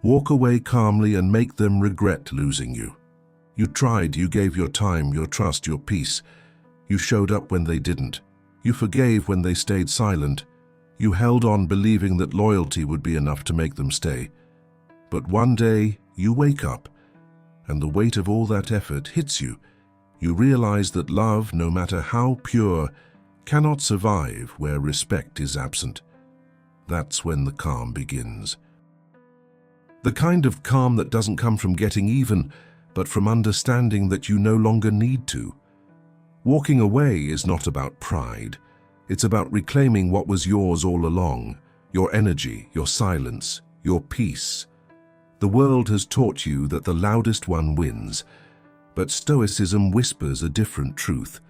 Walk away calmly and make them regret losing you. You tried, you gave your time, your trust, your peace. You showed up when they didn't. You forgave when they stayed silent. You held on believing that loyalty would be enough to make them stay. But one day, you wake up, and the weight of all that effort hits you. You realize that love, no matter how pure, cannot survive where respect is absent. That's when the calm begins. The kind of calm that doesn't come from getting even, but from understanding that you no longer need to. Walking away is not about pride. It's about reclaiming what was yours all along, your energy, your silence, your peace. The world has taught you that the loudest one wins, but Stoicism whispers a different truth.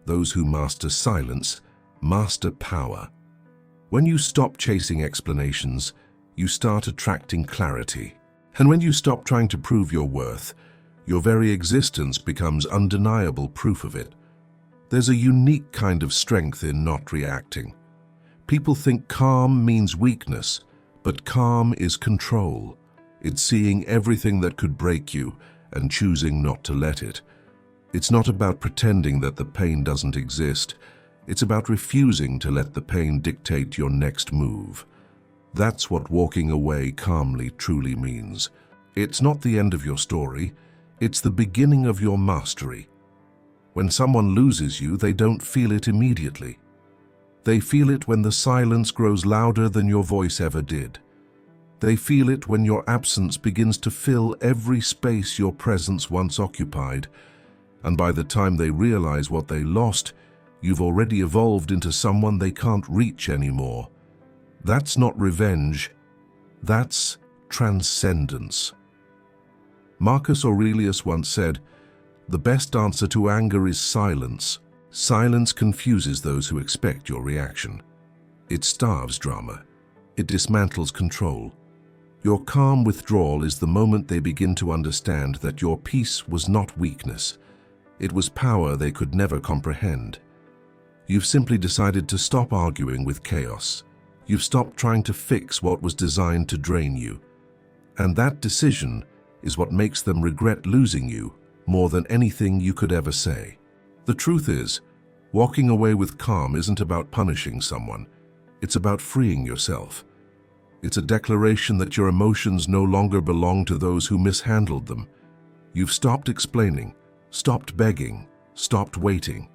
Those who master silence master power. When you stop chasing explanations, you start attracting clarity. And when you stop trying to prove your worth, your very existence becomes undeniable proof of it. There's a unique kind of strength in not reacting. People think calm means weakness, but calm is control. It's seeing everything that could break you and choosing not to let it. It's not about pretending that the pain doesn't exist. It's about refusing to let the pain dictate your next move. That's what walking away calmly truly means. It's not the end of your story. It's the beginning of your mastery. When someone loses you, they don't feel it immediately. They feel it when the silence grows louder than your voice ever did. They feel it when your absence begins to fill every space your presence once occupied. And by the time they realize what they lost, you've already evolved into someone they can't reach anymore. That's not revenge. That's transcendence. Marcus Aurelius once said, "The best answer to anger is silence. Silence confuses those who expect your reaction. It starves drama. It dismantles control. Your calm withdrawal is the moment they begin to understand that your peace was not weakness. It was power they could never comprehend. You've simply decided to stop arguing with chaos. You've stopped trying to fix what was designed to drain you. And that decision is what makes them regret losing you more than anything you could ever say." The truth is, walking away with calm isn't about punishing someone. It's about freeing yourself. It's a declaration that your emotions no longer belong to those who mishandled them. You've stopped explaining, stopped begging, stopped waiting.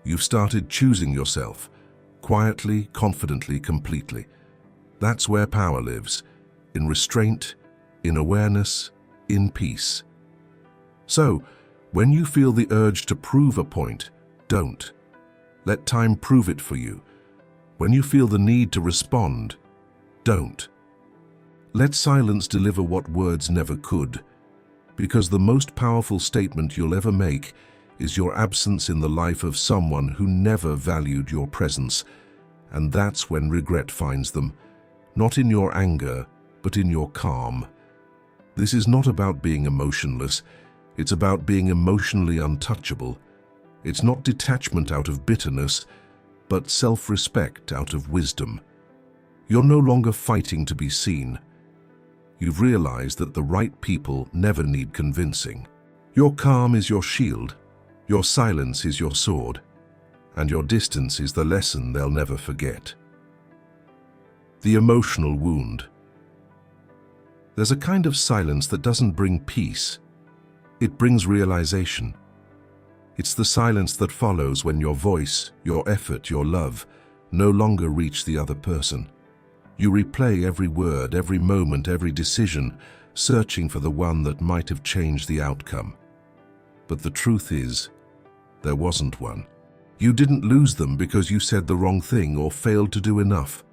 You've started choosing yourself, quietly, confidently, completely. That's where power lives, in restraint, in awareness, in peace. So, when you feel the urge to prove a point, don't. Let time prove it for you. When you feel the need to respond, don't. Let silence deliver what words never could, because the most powerful statement you'll ever make is your absence in the life of someone who never valued your presence, and that's when regret finds them, not in your anger, but in your calm. This is not about being emotionless, it's about being emotionally untouchable. It's not detachment out of bitterness, but self-respect out of wisdom. You're no longer fighting to be seen. You've realized that the right people never need convincing. Your calm is your shield, your silence is your sword, and your distance is the lesson they'll never forget. The emotional wound. There's a kind of silence that doesn't bring peace. It brings realization. It's the silence that follows when your voice, your effort, your love no longer reach the other person. You replay every word, every moment, every decision, searching for the one that might have changed the outcome. But the truth is, there wasn't one. You didn't lose them because you said the wrong thing or failed to do enough.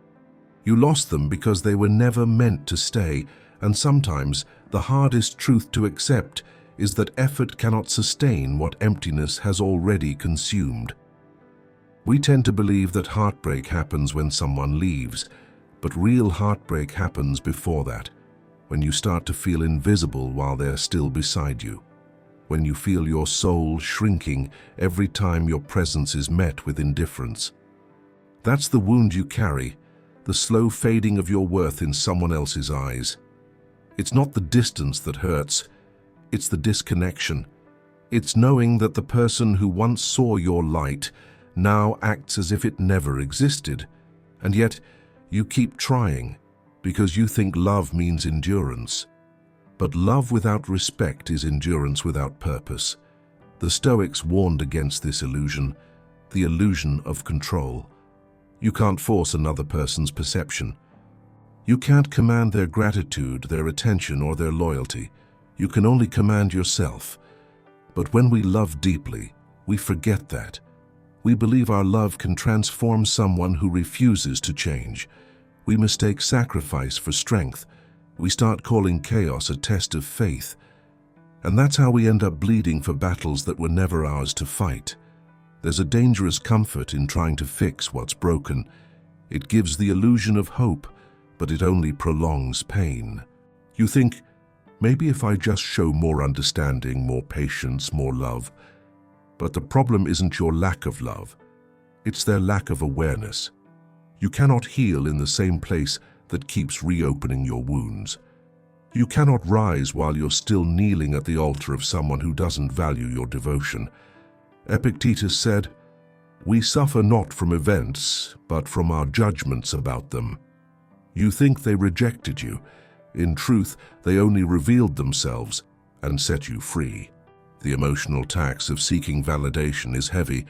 You lost them because they were never meant to stay, and sometimes the hardest truth to accept is that effort cannot sustain what emptiness has already consumed. We tend to believe that heartbreak happens when someone leaves, but real heartbreak happens before that, when you start to feel invisible while they're still beside you, when you feel your soul shrinking every time your presence is met with indifference. That's the wound you carry, the slow fading of your worth in someone else's eyes. It's not the distance that hurts, it's the disconnection. It's knowing that the person who once saw your light now acts as if it never existed, and yet you keep trying because you think love means endurance. But love without respect is endurance without purpose. The Stoics warned against this illusion, the illusion of control. You can't force another person's perception. You can't command their gratitude, their attention, or their loyalty. You can only command yourself. But when we love deeply, we forget that. We believe our love can transform someone who refuses to change. We mistake sacrifice for strength. We start calling chaos a test of faith. And that's how we end up bleeding for battles that were never ours to fight. There's a dangerous comfort in trying to fix what's broken. It gives the illusion of hope, but it only prolongs pain. You think, maybe if I just show more understanding, more patience, more love. But the problem isn't your lack of love. It's their lack of awareness. You cannot heal in the same place that keeps reopening your wounds. You cannot rise while you're still kneeling at the altar of someone who doesn't value your devotion. Epictetus said, "We suffer not from events, but from our judgments about them." You think they rejected you. In truth, they only revealed themselves and set you free. The emotional tax of seeking validation is heavy.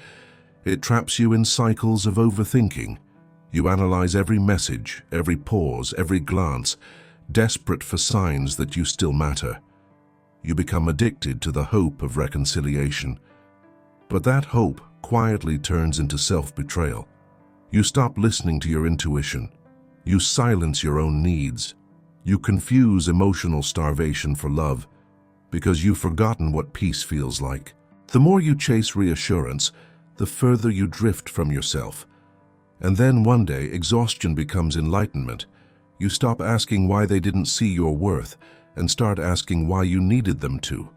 It traps you in cycles of overthinking. You analyze every message, every pause, every glance, desperate for signs that you still matter. You become addicted to the hope of reconciliation. But that hope quietly turns into self-betrayal. You stop listening to your intuition. You silence your own needs. You confuse emotional starvation for love because you've forgotten what peace feels like. The more you chase reassurance, the further you drift from yourself. And then one day, exhaustion becomes enlightenment. You stop asking why they didn't see your worth and start asking why you needed them to.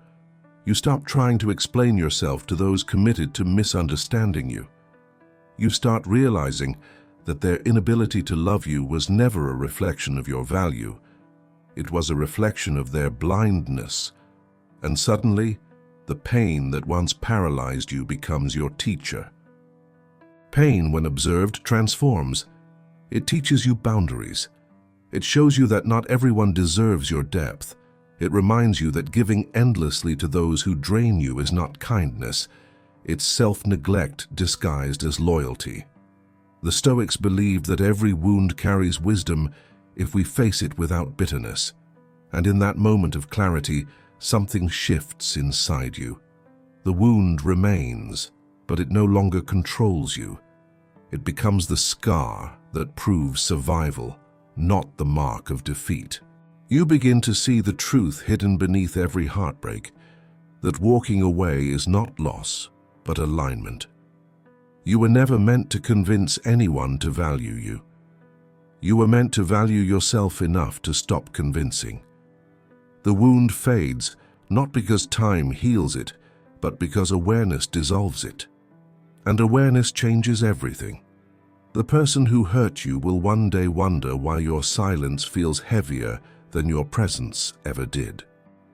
You stop trying to explain yourself to those committed to misunderstanding you. You start realizing that their inability to love you was never a reflection of your value. It was a reflection of their blindness. And suddenly, the pain that once paralyzed you becomes your teacher. Pain, when observed, transforms. It teaches you boundaries. It shows you that not everyone deserves your depth. It reminds you that giving endlessly to those who drain you is not kindness. It's self-neglect disguised as loyalty. The Stoics believed that every wound carries wisdom if we face it without bitterness. And in that moment of clarity, something shifts inside you. The wound remains, but it no longer controls you. It becomes the scar that proves survival, not the mark of defeat. You begin to see the truth hidden beneath every heartbreak, that walking away is not loss, but alignment. You were never meant to convince anyone to value you. You were meant to value yourself enough to stop convincing. The wound fades, not because time heals it, but because awareness dissolves it. And awareness changes everything. The person who hurt you will one day wonder why your silence feels heavier than your presence ever did.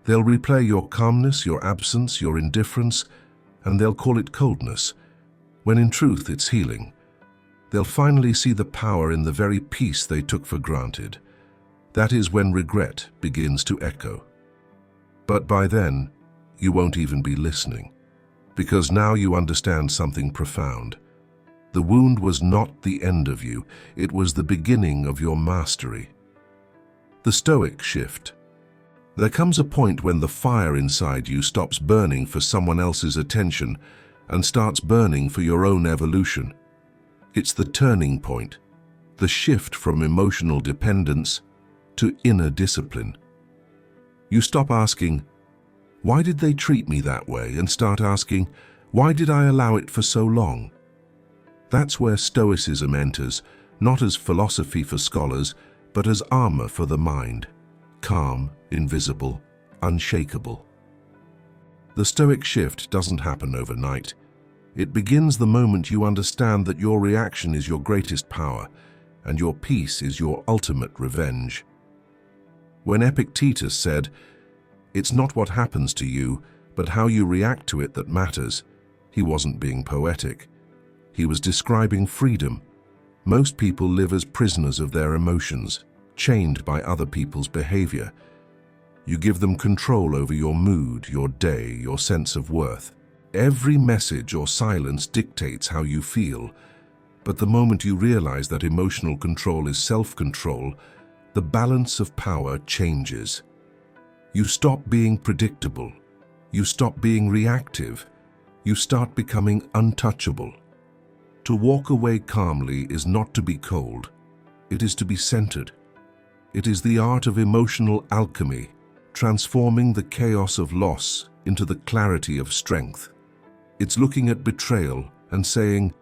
They'll replay your calmness, your absence, your indifference, and they'll call it coldness, when in truth it's healing. They'll finally see the power in the very peace they took for granted. That is when regret begins to echo. But by then, you won't even be listening, because now you understand something profound. The wound was not the end of you, it was the beginning of your mastery. The Stoic shift. There comes a point when the fire inside you stops burning for someone else's attention and starts burning for your own evolution. It's the turning point, the shift from emotional dependence to inner discipline. You stop asking, "Why did they treat me that way?" and start asking, "Why did I allow it for so long?" That's where Stoicism enters, not as philosophy for scholars, but as armor for the mind, calm, invisible, unshakable. The Stoic shift doesn't happen overnight. It begins the moment you understand that your reaction is your greatest power, and your peace is your ultimate revenge. When Epictetus said, "It's not what happens to you, but how you react to it that matters," he wasn't being poetic. He was describing freedom. Most people live as prisoners of their emotions, chained by other people's behavior. You give them control over your mood, your day, your sense of worth. Every message or silence dictates how you feel. But the moment you realize that emotional control is self-control, the balance of power changes. You stop being predictable. You stop being reactive. You start becoming untouchable. To walk away calmly is not to be cold. It is to be centered. It is the art of emotional alchemy, transforming the chaos of loss into the clarity of strength. It's looking at betrayal and saying,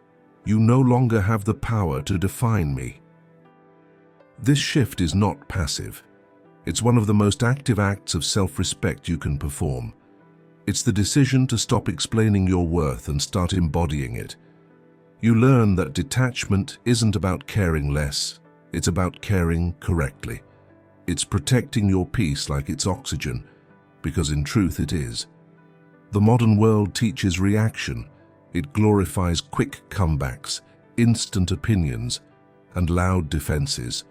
"You no longer have the power to define me." This shift is not passive. It's one of the most active acts of self-respect you can perform. It's the decision to stop explaining your worth and start embodying it. You learn that detachment isn't about caring less, it's about caring correctly. It's protecting your peace like it's oxygen, because in truth it is. The modern world teaches reaction. It glorifies quick comebacks, instant opinions, and loud defenses.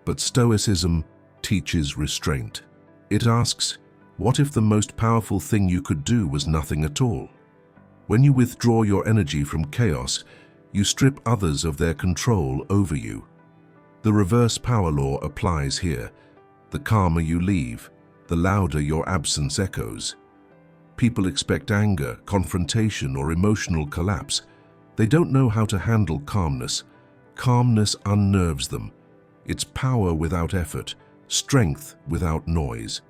But Stoicism teaches restraint. It asks, what if the most powerful thing you could do was nothing at all? When you withdraw your energy from chaos, you strip others of their control over you. The reverse power law applies here. The calmer you leave, the louder your absence echoes. People expect anger, confrontation, or emotional collapse. They don't know how to handle calmness. Calmness unnerves them. It's power without effort, strength without noise.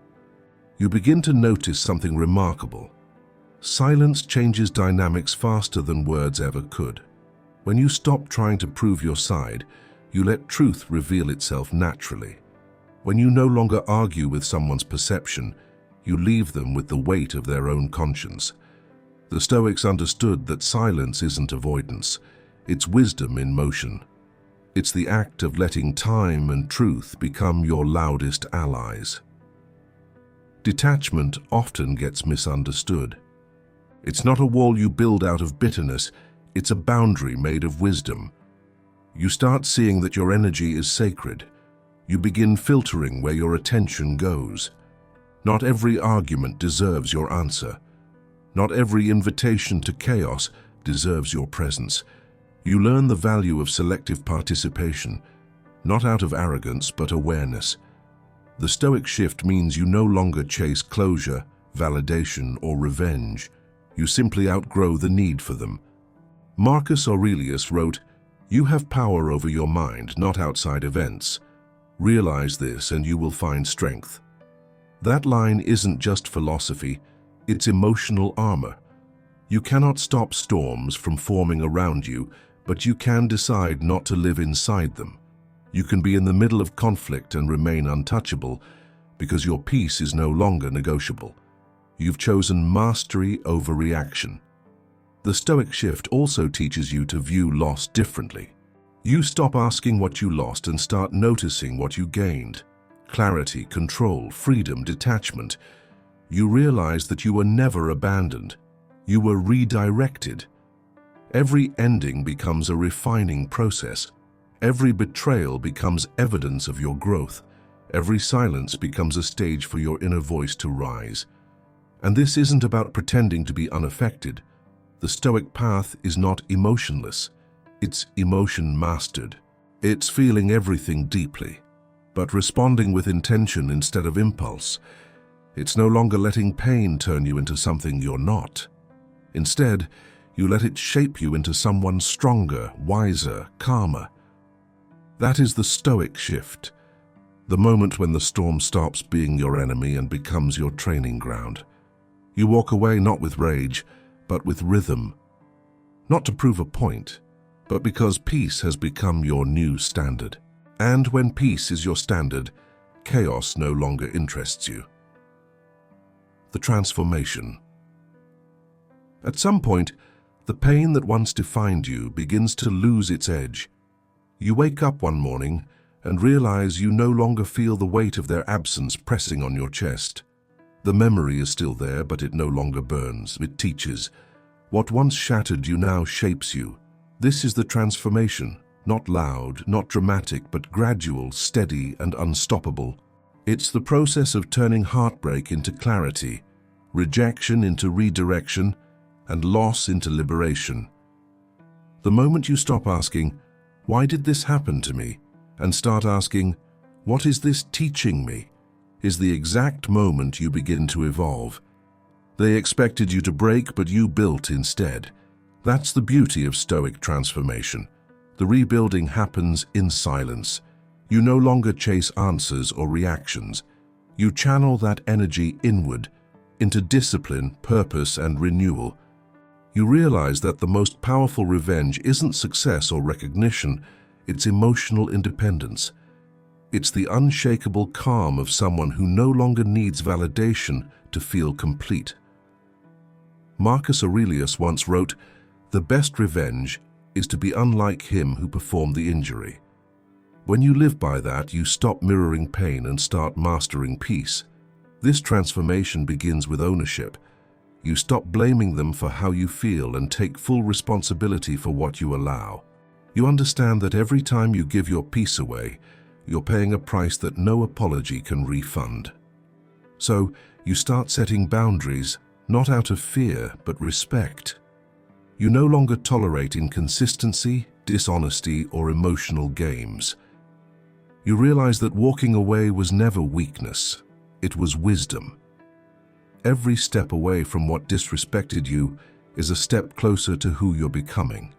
You begin to notice something remarkable. Silence changes dynamics faster than words ever could. When you stop trying to prove your side, you let truth reveal itself naturally. When you no longer argue with someone's perception, you leave them with the weight of their own conscience. The Stoics understood that silence isn't avoidance, it's wisdom in motion. It's the act of letting time and truth become your loudest allies. Detachment often gets misunderstood. It's not a wall you build out of bitterness, it's a boundary made of wisdom. You start seeing that your energy is sacred. You begin filtering where your attention goes. Not every argument deserves your answer. Not every invitation to chaos deserves your presence. You learn the value of selective participation, not out of arrogance but awareness. The Stoic shift means you no longer chase closure, validation, or revenge. You simply outgrow the need for them. Marcus Aurelius wrote, "You have power over your mind, not outside events. Realize this and you will find strength." That line isn't just philosophy, it's emotional armor. You cannot stop storms from forming around you, but you can decide not to live inside them. You can be in the middle of conflict and remain untouchable because your peace is no longer negotiable. You've chosen mastery over reaction. The Stoic shift also teaches you to view loss differently. You stop asking what you lost and start noticing what you gained. Clarity, control, freedom, detachment. You realize that you were never abandoned. You were redirected. Every ending becomes a refining process. Every betrayal becomes evidence of your growth. Every silence becomes a stage for your inner voice to rise. And this isn't about pretending to be unaffected. The Stoic path is not emotionless. It's emotion mastered. It's feeling everything deeply, but responding with intention instead of impulse. It's no longer letting pain turn you into something you're not. Instead, you let it shape you into someone stronger, wiser, calmer. That is the Stoic shift, the moment when the storm stops being your enemy and becomes your training ground. You walk away not with rage, but with rhythm. Not to prove a point, but because peace has become your new standard. And when peace is your standard, chaos no longer interests you. The transformation. At some point, the pain that once defined you begins to lose its edge. You wake up one morning and realize you no longer feel the weight of their absence pressing on your chest. The memory is still there, but it no longer burns, it teaches. What once shattered you now shapes you. This is the transformation, not loud, not dramatic, but gradual, steady, and unstoppable. It's the process of turning heartbreak into clarity, rejection into redirection, and loss into liberation. The moment you stop asking, "Why did this happen to me?" and start asking, "What is this teaching me?" is the exact moment you begin to evolve. They expected you to break, but you built instead. That's the beauty of Stoic transformation. The rebuilding happens in silence. You no longer chase answers or reactions. You channel that energy inward, into discipline, purpose, and renewal. You realize that the most powerful revenge isn't success or recognition, it's emotional independence. It's the unshakable calm of someone who no longer needs validation to feel complete. Marcus Aurelius once wrote, "The best revenge is to be unlike him who performed the injury." When you live by that, you stop mirroring pain and start mastering peace. This transformation begins with ownership. You stop blaming them for how you feel and take full responsibility for what you allow. You understand that every time you give your peace away, you're paying a price that no apology can refund. So, you start setting boundaries, not out of fear, but respect. You no longer tolerate inconsistency, dishonesty, or emotional games. You realize that walking away was never weakness, it was wisdom. Every step away from what disrespected you is a step closer to who you're becoming.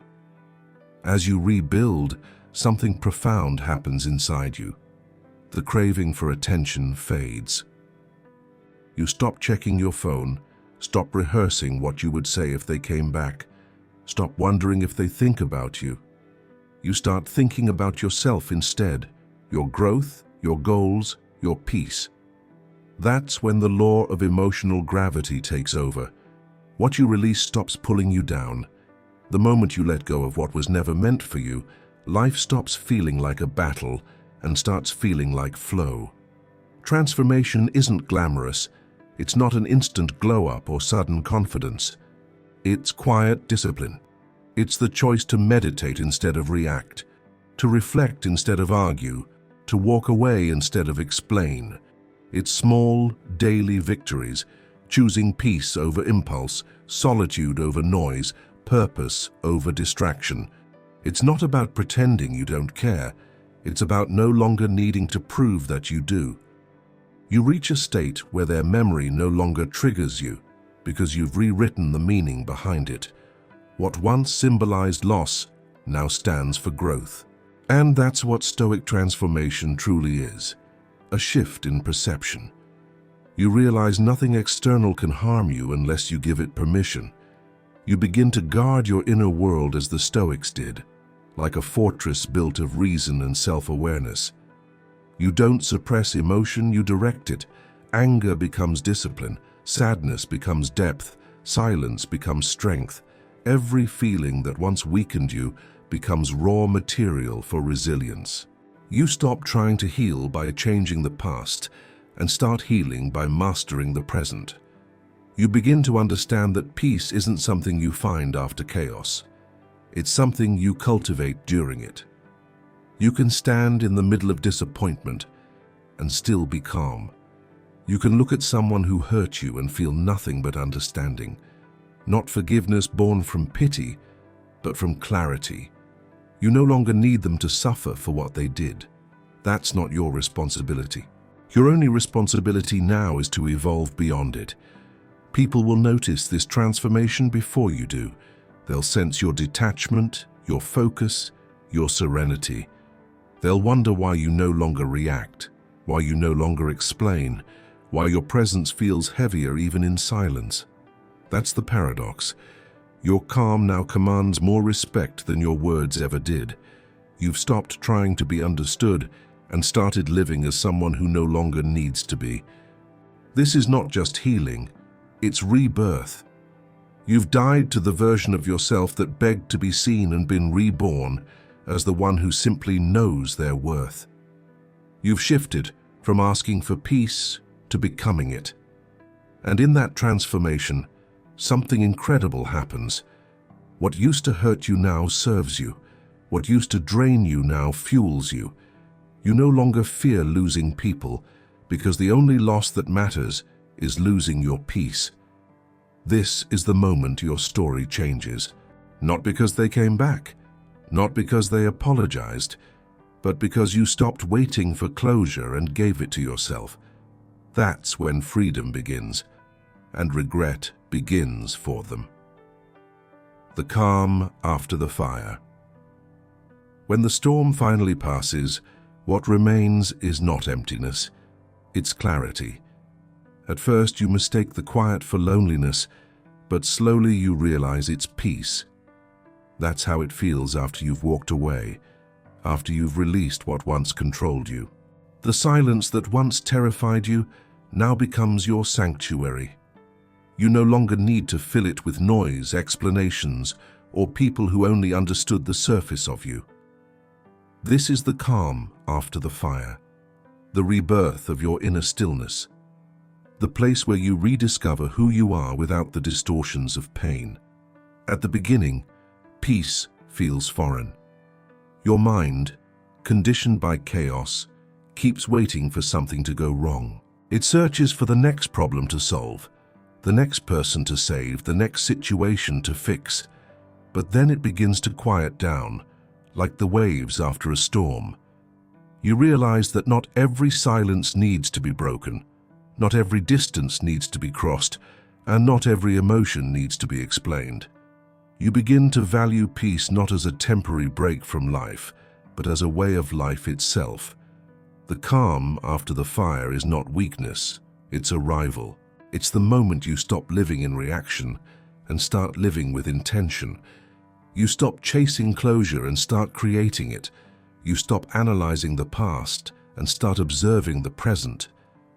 As you rebuild, something profound happens inside you. The craving for attention fades. You stop checking your phone, stop rehearsing what you would say if they came back, stop wondering if they think about you. You start thinking about yourself instead, your growth, your goals, your peace. That's when the law of emotional gravity takes over. What you release stops pulling you down. The moment you let go of what was never meant for you, life stops feeling like a battle and starts feeling like flow. Transformation isn't glamorous. It's not an instant glow-up or sudden confidence. It's quiet discipline. It's the choice to meditate instead of react, to reflect instead of argue, to walk away instead of explain. It's small, daily victories, choosing peace over impulse, solitude over noise, purpose over distraction. It's not about pretending you don't care. It's about no longer needing to prove that you do. You reach a state where their memory no longer triggers you because you've rewritten the meaning behind it. What once symbolized loss now stands for growth. And that's what Stoic transformation truly is, a shift in perception. You realize nothing external can harm you unless you give it permission. You begin to guard your inner world as the Stoics did, like a fortress built of reason and self-awareness. You don't suppress emotion, you direct it. Anger becomes discipline, sadness becomes depth, silence becomes strength. Every feeling that once weakened you becomes raw material for resilience. You stop trying to heal by changing the past and start healing by mastering the present. You begin to understand that peace isn't something you find after chaos. It's something you cultivate during it. You can stand in the middle of disappointment and still be calm. You can look at someone who hurt you and feel nothing but understanding. Not forgiveness born from pity, but from clarity. You no longer need them to suffer for what they did. That's not your responsibility. Your only responsibility now is to evolve beyond it. People will notice this transformation before you do. They'll sense your detachment, your focus, your serenity. They'll wonder why you no longer react, why you no longer explain, why your presence feels heavier even in silence. That's the paradox. Your calm now commands more respect than your words ever did. You've stopped trying to be understood and started living as someone who no longer needs to be. This is not just healing, it's rebirth. You've died to the version of yourself that begged to be seen and been reborn as the one who simply knows their worth. You've shifted from asking for peace to becoming it. And in that transformation, something incredible happens. What used to hurt you now serves you. What used to drain you now fuels you. You no longer fear losing people, because the only loss that matters is losing your peace. This is the moment your story changes. Not because they came back, not because they apologized, but because you stopped waiting for closure and gave it to yourself. That's when freedom begins, and regret begins for them. The calm after the fire. When the storm finally passes, what remains is not emptiness, it's clarity. At first you mistake the quiet for loneliness, but slowly you realize it's peace. That's how it feels after you've walked away, after you've released what once controlled you. The silence that once terrified you now becomes your sanctuary. You no longer need to fill it with noise, explanations, or people who only understood the surface of you. This is the calm after the fire, the rebirth of your inner stillness, the place where you rediscover who you are without the distortions of pain. At the beginning, peace feels foreign. Your mind, conditioned by chaos, keeps waiting for something to go wrong. It searches for the next problem to solve, the next person to save, the next situation to fix. But then it begins to quiet down, like the waves after a storm. You realize that not every silence needs to be broken, not every distance needs to be crossed, and not every emotion needs to be explained. You begin to value peace not as a temporary break from life, but as a way of life itself. The calm after the fire is not weakness, it's arrival. It's the moment you stop living in reaction and start living with intention. You stop chasing closure and start creating it. You stop analyzing the past and start observing the present.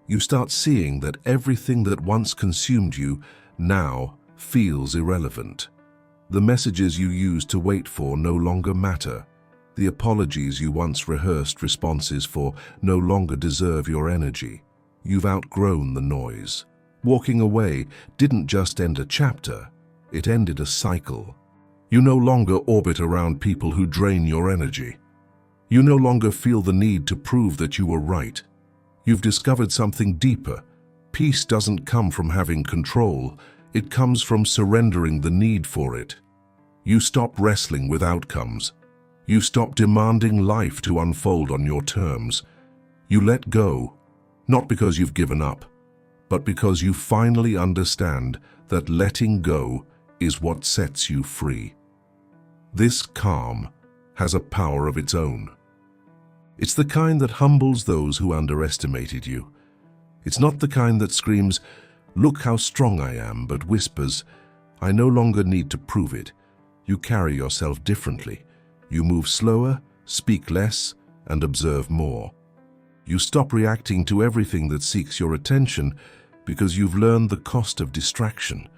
You start seeing that everything that once consumed you now feels irrelevant. The messages you used to wait for no longer matter. The apologies you once rehearsed responses for no longer deserve your energy. You've outgrown the noise. Walking away didn't just end a chapter, it ended a cycle. You no longer orbit around people who drain your energy. You no longer feel the need to prove that you were right. You've discovered something deeper. Peace doesn't come from having control, it comes from surrendering the need for it. You stop wrestling with outcomes. You stop demanding life to unfold on your terms. You let go, not because you've given up, but because you finally understand that letting go is what sets you free. This calm has a power of its own. It's the kind that humbles those who underestimated you. It's not the kind that screams, "Look how strong I am," but whispers, "I no longer need to prove it." You carry yourself differently. You move slower, speak less, and observe more. You stop reacting to everything that seeks your attention because you've learned the cost of distraction.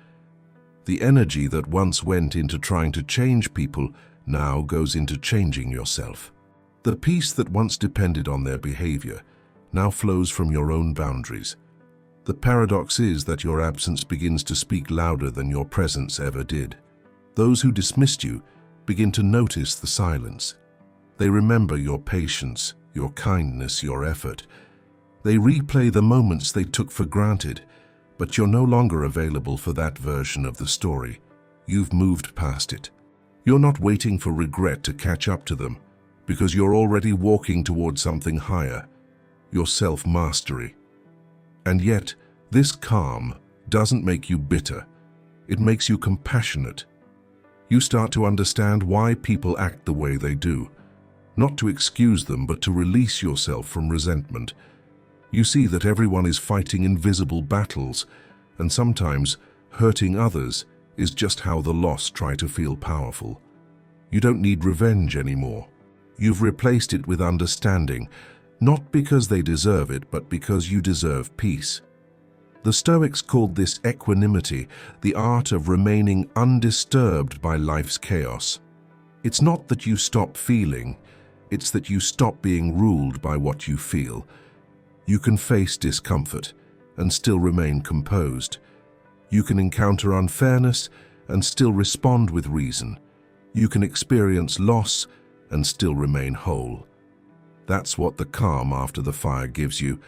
The energy that once went into trying to change people now goes into changing yourself. The peace that once depended on their behavior now flows from your own boundaries. The paradox is that your absence begins to speak louder than your presence ever did. Those who dismissed you begin to notice the silence. They remember your patience, your kindness, your effort. They replay the moments they took for granted, but you're no longer available for that version of the story. You've moved past it. You're not waiting for regret to catch up to them, because you're already walking toward something higher, your self-mastery. And yet, this calm doesn't make you bitter. It makes you compassionate. You start to understand why people act the way they do, not to excuse them, but to release yourself from resentment. You see that everyone is fighting invisible battles, and sometimes hurting others is just how the lost try to feel powerful. You don't need revenge anymore. You've replaced it with understanding, not because they deserve it, but because you deserve peace. The Stoics called this equanimity, the art of remaining undisturbed by life's chaos. It's not that you stop feeling, It's that you stop being ruled by what you feel. You can face discomfort and still remain composed. You can encounter unfairness and still respond with reason. You can experience loss and still remain whole. That's what the calm after the fire gives you,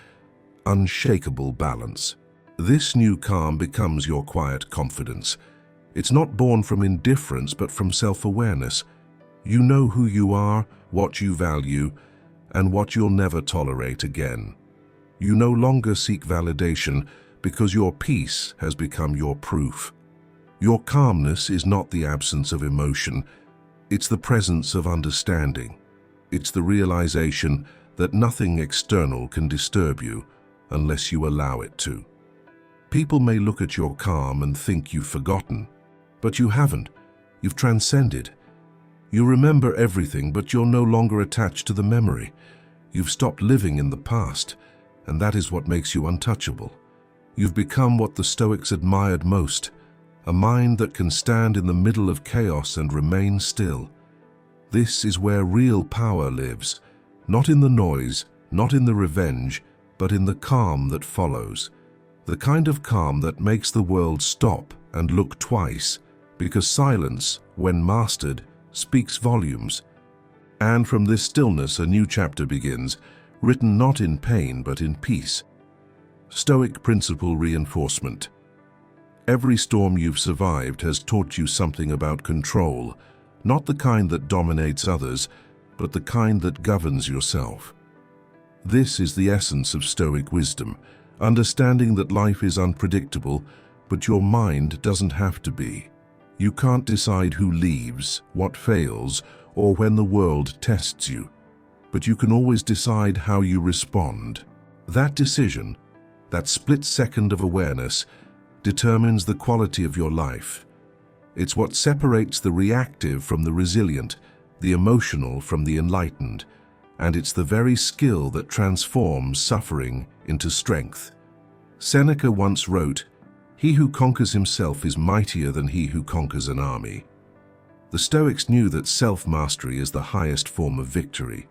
unshakable balance. This new calm becomes your quiet confidence. It's not born from indifference but from self-awareness. You know who you are, what you value, and what you'll never tolerate again. You no longer seek validation because your peace has become your proof. Your calmness is not the absence of emotion, it's the presence of understanding. It's the realization that nothing external can disturb you unless you allow it to. People may look at your calm and think you've forgotten, but you haven't. You've transcended. You remember everything, but you're no longer attached to the memory. You've stopped living in the past, and that is what makes you untouchable. You've become what the Stoics admired most, a mind that can stand in the middle of chaos and remain still. This is where real power lives, not in the noise, not in the revenge, but in the calm that follows. The kind of calm that makes the world stop and look twice, because silence, when mastered, speaks volumes. And from this stillness a new chapter begins, written not in pain but in peace. Stoic principle reinforcement. Every storm you've survived has taught you something about control, not the kind that dominates others, but the kind that governs yourself. This is the essence of Stoic wisdom, understanding that life is unpredictable, but your mind doesn't have to be. You can't decide who leaves, what fails, or when the world tests you, but you can always decide how you respond. That decision, that split second of awareness, determines the quality of your life. It's what separates the reactive from the resilient, the emotional from the enlightened, and it's the very skill that transforms suffering into strength. Seneca once wrote, "He who conquers himself is mightier than he who conquers an army." The Stoics knew that self-mastery is the highest form of victory.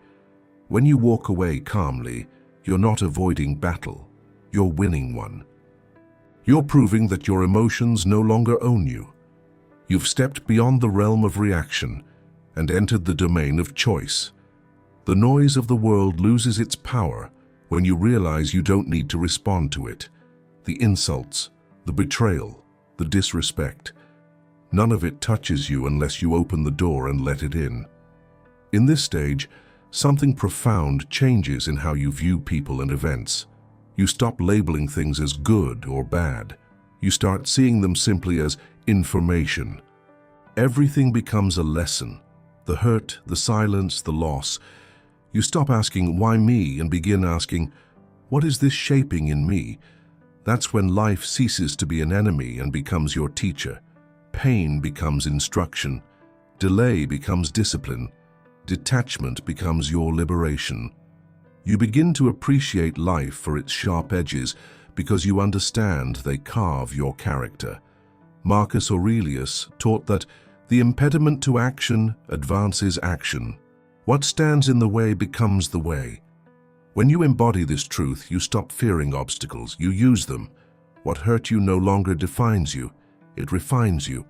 When you walk away calmly, you're not avoiding battle, you're winning one. You're proving that your emotions no longer own you. You've stepped beyond the realm of reaction and entered the domain of choice. The noise of the world loses its power when you realize you don't need to respond to it. The insults, the betrayal, the disrespect, none of it touches you unless you open the door and let it in. In this stage, something profound changes in how you view people and events. You stop labeling things as good or bad. You start seeing them simply as information. Everything becomes a lesson. The hurt, the silence, the loss. You stop asking, "Why me?" and begin asking, "What is this shaping in me?" That's when life ceases to be an enemy and becomes your teacher. Pain becomes instruction. Delay becomes discipline. Detachment becomes your liberation. You begin to appreciate life for its sharp edges because you understand they carve your character. Marcus Aurelius taught that the impediment to action advances action. What stands in the way becomes the way. When you embody this truth, you stop fearing obstacles, you use them. What hurt you no longer defines you, it refines you.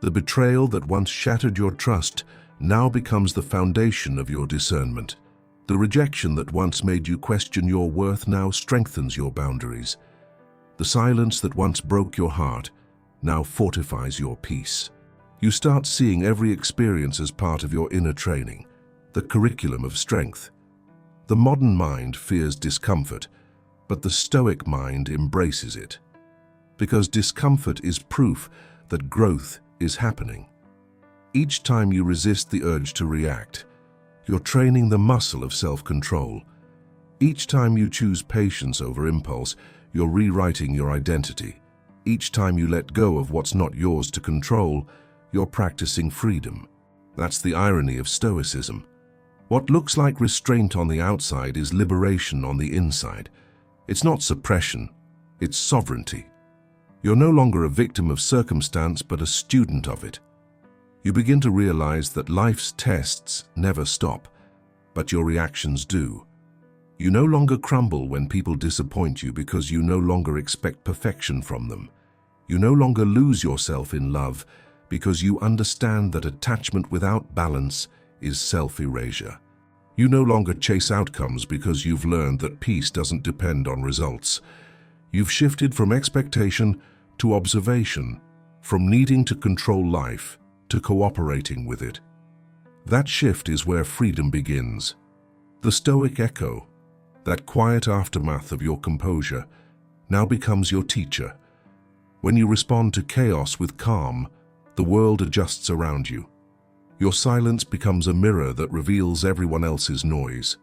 The betrayal that once shattered your trust now becomes the foundation of your discernment. The rejection that once made you question your worth now strengthens your boundaries. The silence that once broke your heart now fortifies your peace. You start seeing every experience as part of your inner training, the curriculum of strength. The modern mind fears discomfort, but the Stoic mind embraces it. Because discomfort is proof that growth is happening. Each time you resist the urge to react, you're training the muscle of self-control. Each time you choose patience over impulse, you're rewriting your identity. Each time you let go of what's not yours to control, you're practicing freedom. That's the irony of Stoicism. What looks like restraint on the outside is liberation on the inside. It's not suppression, it's sovereignty. You're no longer a victim of circumstance, but a student of it. You begin to realize that life's tests never stop. but your reactions do. You no longer crumble when people disappoint you because you no longer expect perfection from them. You no longer lose yourself in love because you understand that attachment without balance is self-erasure. You no longer chase outcomes because you've learned that peace doesn't depend on results. You've shifted from expectation to observation, from needing to control life to cooperating with it. That shift is where freedom begins. The Stoic echo, that quiet aftermath of your composure, now becomes your teacher. When you respond to chaos with calm, the world adjusts around you. Your silence becomes a mirror that reveals everyone else's noise.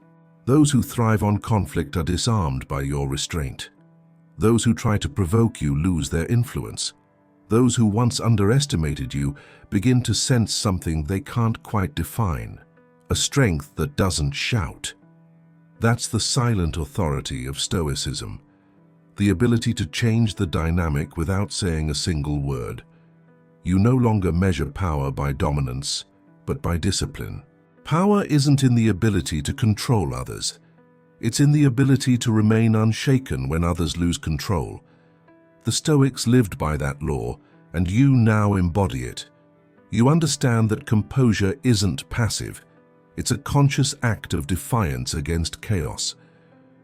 Those who thrive on conflict are disarmed by your restraint. Those who try to provoke you lose their influence. Those who once underestimated you begin to sense something they can't quite define, a strength that doesn't shout. That's the silent authority of Stoicism, the ability to change the dynamic without saying a single word. You no longer measure power by dominance, but by discipline. Power isn't in the ability to control others. It's in the ability to remain unshaken when others lose control. The Stoics lived by that law, and you now embody it. You understand that composure isn't passive. It's a conscious act of defiance against chaos.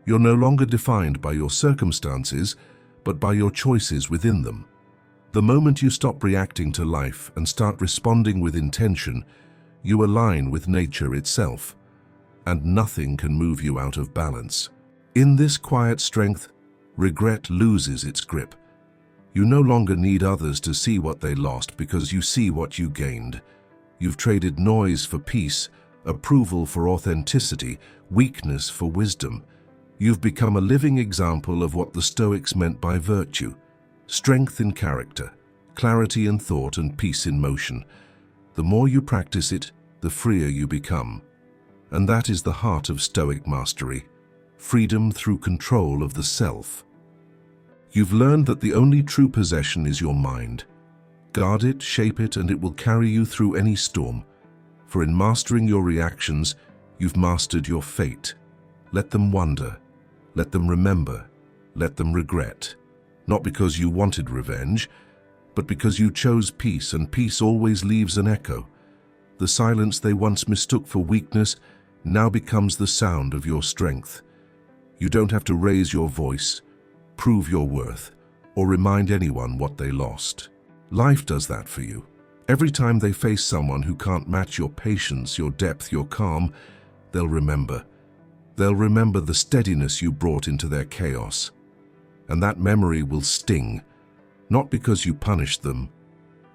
You're no longer defined by your circumstances, but by your choices within them. The moment you stop reacting to life and start responding with intention, you align with nature itself, and nothing can move you out of balance. In this quiet strength, regret loses its grip. You no longer need others to see what they lost because you see what you gained. You've traded noise for peace, approval for authenticity, weakness for wisdom. You've become a living example of what the Stoics meant by virtue: strength in character, clarity in thought, and peace in motion. The more you practice it, the freer you become. And that is the heart of Stoic mastery: freedom through control of the self. You've learned that the only true possession is your mind. Guard it, shape it, and it will carry you through any storm. For in mastering your reactions, you've mastered your fate. Let them wonder, let them remember, let them regret. Not because you wanted revenge, but because you chose peace, and peace always leaves an echo. The silence they once mistook for weakness now becomes the sound of your strength. You don't have to raise your voice, prove your worth, or remind anyone what they lost. Life does that for you. Every time they face someone who can't match your patience, your depth, your calm, they'll remember. They'll remember the steadiness you brought into their chaos. And that memory will sting, not because you punished them,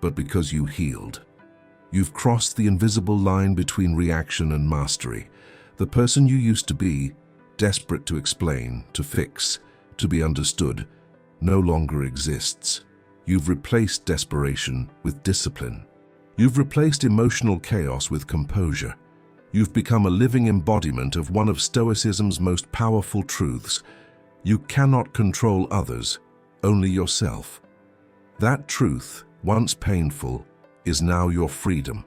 but because you healed. You've crossed the invisible line between reaction and mastery. The person you used to be, desperate to explain, to fix, to be understood, no longer exists. You've replaced desperation with discipline. You've replaced emotional chaos with composure. You've become a living embodiment of one of Stoicism's most powerful truths. You cannot control others, only yourself. That truth, once painful, is now your freedom.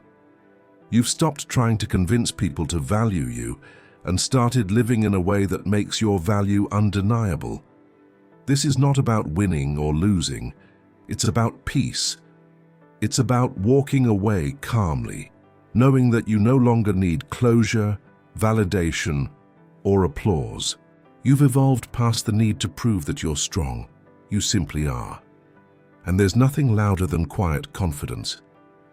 You've stopped trying to convince people to value you and started living in a way that makes your value undeniable. This is not about winning or losing. It's about peace. It's about walking away calmly, knowing that you no longer need closure, validation, or applause. You've evolved past the need to prove that you're strong. You simply are. And there's nothing louder than quiet confidence.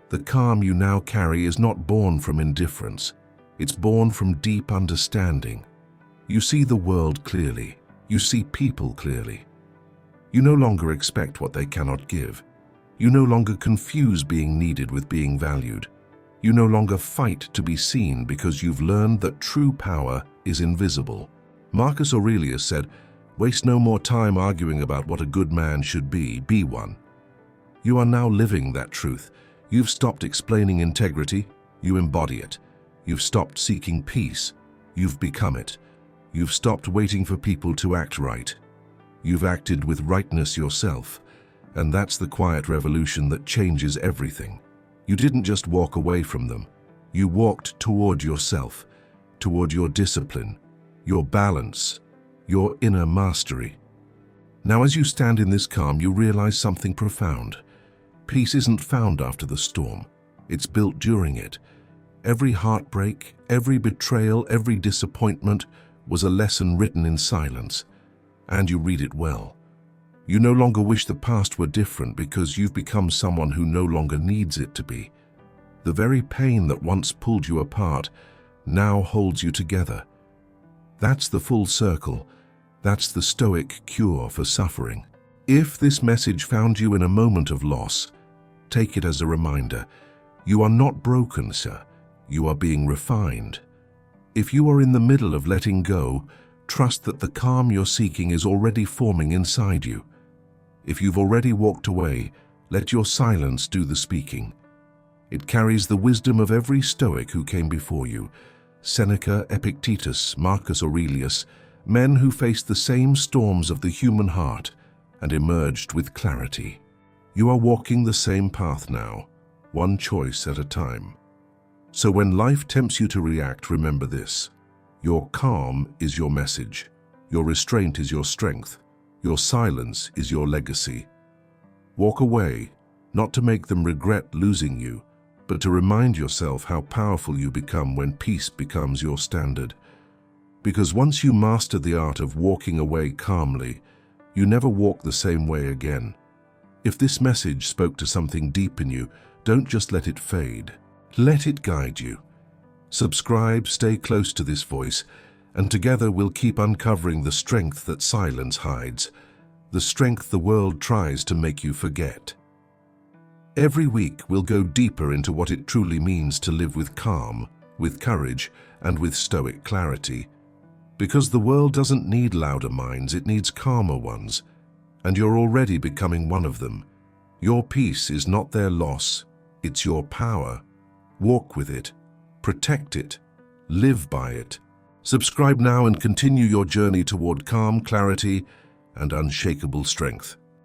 The calm you now carry is not born from indifference. It's born from deep understanding. You see the world clearly. You see people clearly. You no longer expect what they cannot give. You no longer confuse being needed with being valued. You no longer fight to be seen because you've learned that true power is invisible. Marcus Aurelius said, "Waste no more time arguing about what a good man should be one." You are now living that truth. You've stopped explaining integrity, you embody it. You've stopped seeking peace, you've become it. You've stopped waiting for people to act right. You've acted with rightness yourself, and that's the quiet revolution that changes everything. You didn't just walk away from them, you walked toward yourself, toward your discipline, your balance, your inner mastery. Now, as you stand in this calm, you realize something profound. Peace isn't found after the storm. It's built during it. Every heartbreak, every betrayal, every disappointment was a lesson written in silence. And you read it well. You no longer wish the past were different because you've become someone who no longer needs it to be. The very pain that once pulled you apart now holds you together. That's the full circle. That's the Stoic cure for suffering. If this message found you in a moment of loss, take it as a reminder. You are not broken, sir. You are being refined. If you are in the middle of letting go, trust that the calm you're seeking is already forming inside you. If you've already walked away, let your silence do the speaking. It carries the wisdom of every Stoic who came before you. Seneca, Epictetus, Marcus Aurelius, men who faced the same storms of the human heart and emerged with clarity. You are walking the same path now, one choice at a time. So when life tempts you to react, remember this. Your calm is your message. Your restraint is your strength. Your silence is your legacy. Walk away, not to make them regret losing you, but to remind yourself how powerful you become when peace becomes your standard. Because once you master the art of walking away calmly, you never walk the same way again. If this message spoke to something deep in you, don't just let it fade. Let it guide you. Subscribe, stay close to this voice, and together we'll keep uncovering the strength that silence hides, the strength the world tries to make you forget. Every week we'll go deeper into what it truly means to live with calm, with courage, and with Stoic clarity. Because the world doesn't need louder minds, it needs calmer ones, and you're already becoming one of them. Your peace is not their loss, it's your power. Walk with it, protect it, live by it. Subscribe now and continue your journey toward calm, clarity, and unshakable strength.